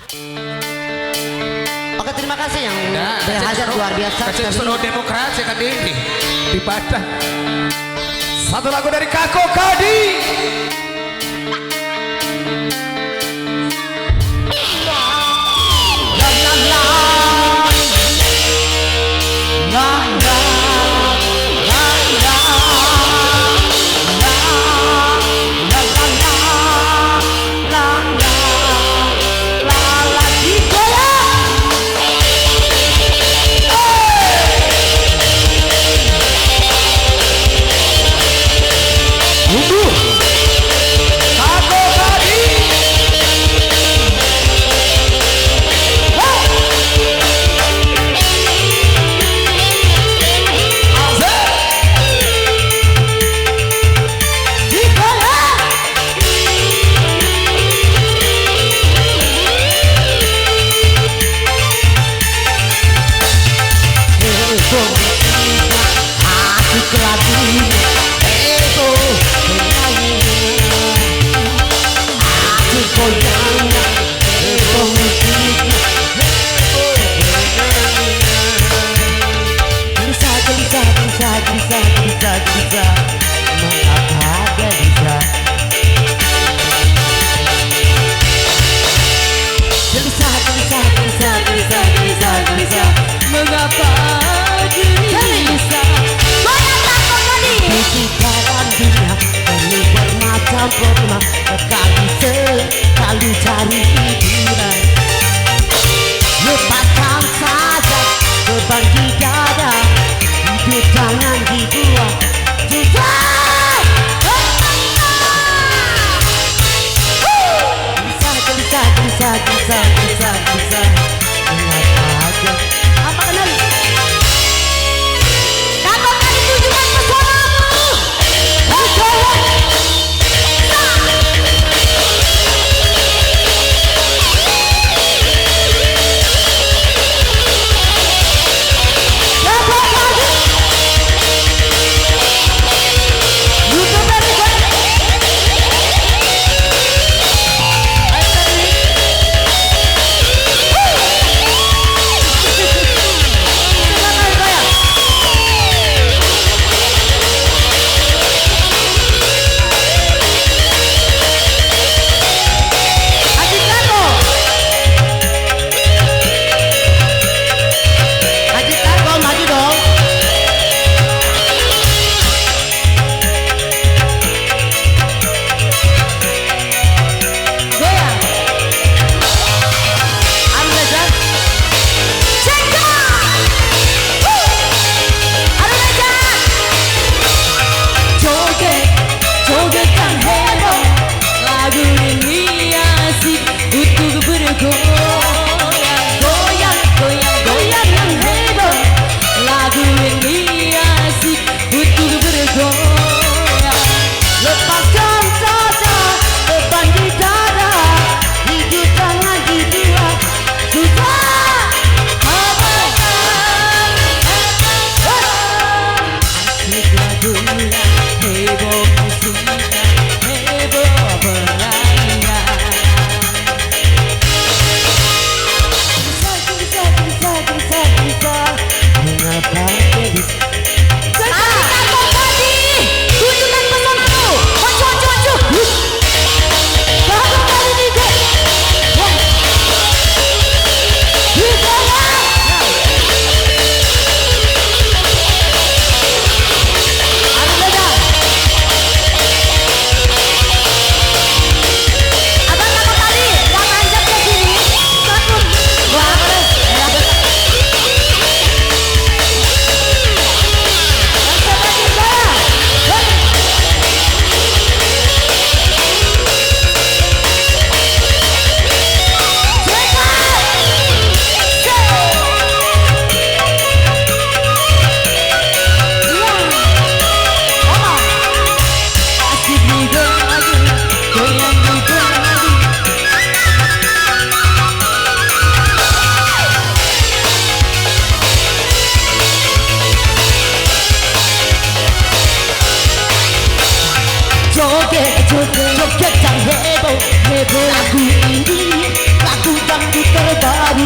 Oke, terima kasih yang berhasil luar biasa. Kasih solo demokrasi kan di Padang. Satu lagu dari Kako Kadi. Sekali cari hiburan, lepaskan saja beban di dada, hidup jangan dibuat juga. Bisa mengapa aja apa kenal katakan itu juga pesonamu. terbaru.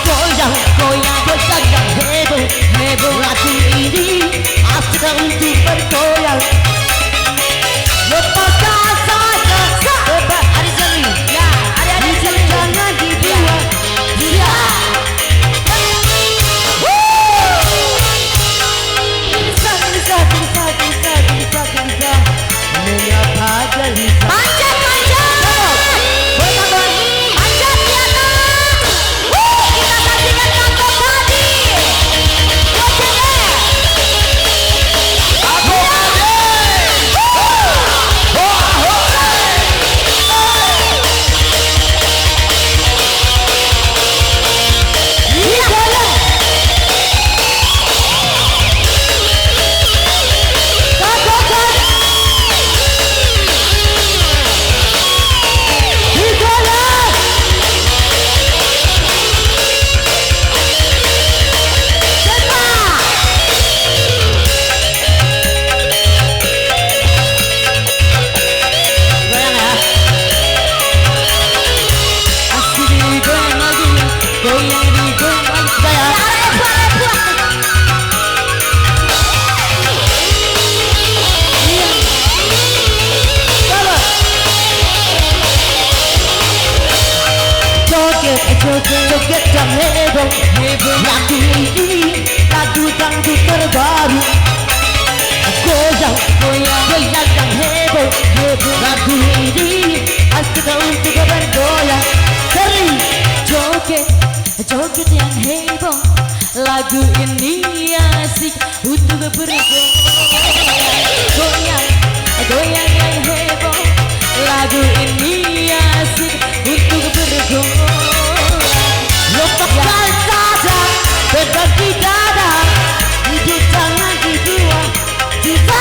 Goyang, goyang, goyang dan heboh, heboh. Lagu ini asik untuk bergoyang. Lepaskan saja, bebas hari Senin. Ya, hari Senin jangan dibuang. Ya. Bisa. Menyapa gelisah. Panjat, panjat di atas. Kita saksikan kantor tadi. Joget dan heboh, lagu ini lagu dangdut terbaru. Goyang, goyang, goyang dan heboh, lagu ini asik untuk bergoyang. Sering joget yang heboh, lagu ini asik untuk bergoyang. Goyang, goyang yang heboh, lagu ini asik untuk bergoyang. Lepaskan saja, bebas di dada. Hidup jangan dibuang. Coba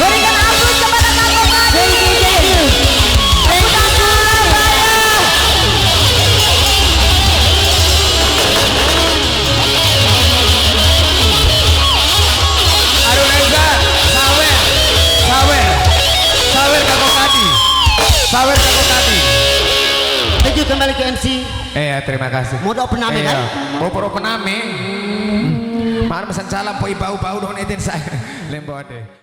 berikan aplaus kepada Kang Kopadi. Sawer Kang Kopadi. Thank you kembali ke MC. Terima kasih. Mau doa pename kan? Mau pro pename. Mar pesan salam po ibau-bau don eden saya. Lembode.